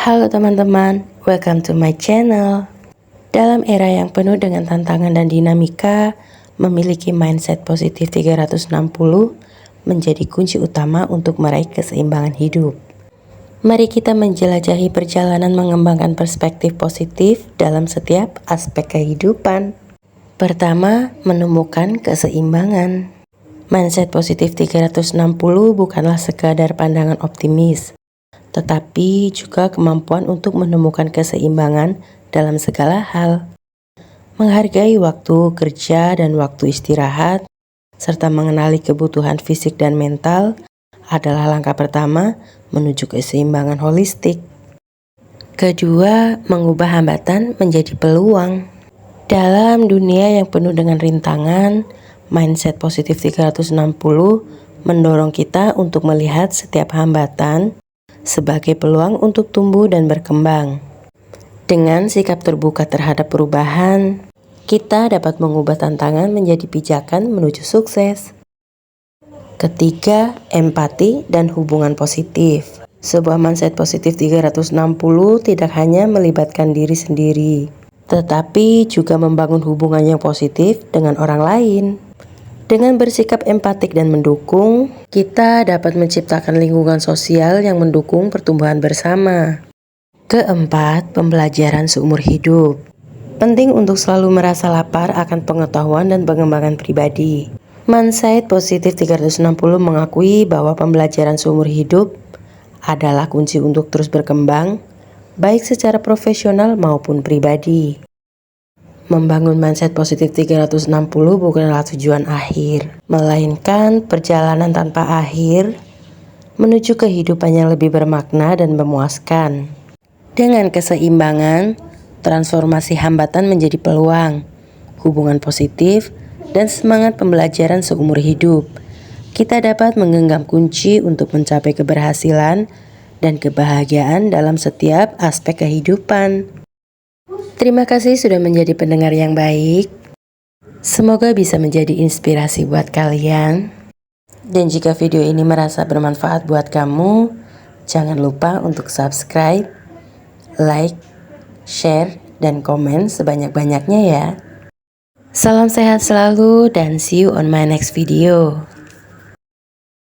Halo teman-teman, welcome to my channel. Dalam era yang penuh dengan tantangan dan dinamika, memiliki mindset positif 360 menjadi kunci utama untuk meraih keseimbangan hidup. Mari kita menjelajahi perjalanan mengembangkan perspektif positif dalam setiap aspek kehidupan. Pertama, menemukan keseimbangan. Mindset positif 360 bukanlah sekadar pandangan optimis, tetapi juga kemampuan untuk menemukan keseimbangan dalam segala hal. Menghargai waktu kerja dan waktu istirahat, serta mengenali kebutuhan fisik dan mental adalah langkah pertama menuju keseimbangan holistik. Kedua, mengubah hambatan menjadi peluang. Dalam dunia yang penuh dengan rintangan, mindset positif 360 mendorong kita untuk melihat setiap hambatan sebagai peluang untuk tumbuh dan berkembang. Dengan sikap terbuka terhadap perubahan, kita dapat mengubah tantangan menjadi pijakan menuju sukses. Ketiga, empati dan hubungan positif. Sebuah mindset positif 360 tidak hanya melibatkan diri sendiri, tetapi juga membangun hubungan yang positif dengan orang lain. Dengan bersikap empatik dan mendukung, kita dapat menciptakan lingkungan sosial yang mendukung pertumbuhan bersama. Keempat, pembelajaran seumur hidup. Penting untuk selalu merasa lapar akan pengetahuan dan pengembangan pribadi. Mindset positif 360 mengakui bahwa pembelajaran seumur hidup adalah kunci untuk terus berkembang, baik secara profesional maupun pribadi. Membangun mindset positif 360 bukanlah tujuan akhir, melainkan perjalanan tanpa akhir menuju kehidupan yang lebih bermakna dan memuaskan. Dengan keseimbangan, transformasi hambatan menjadi peluang, hubungan positif, dan semangat pembelajaran seumur hidup, kita dapat menggenggam kunci untuk mencapai keberhasilan dan kebahagiaan dalam setiap aspek kehidupan. Terima kasih sudah menjadi pendengar yang baik. Semoga bisa menjadi inspirasi buat kalian. Dan jika video ini merasa bermanfaat buat kamu, jangan lupa untuk subscribe, like, share, dan komen sebanyak-banyaknya ya. Salam sehat selalu dan see you on my next video.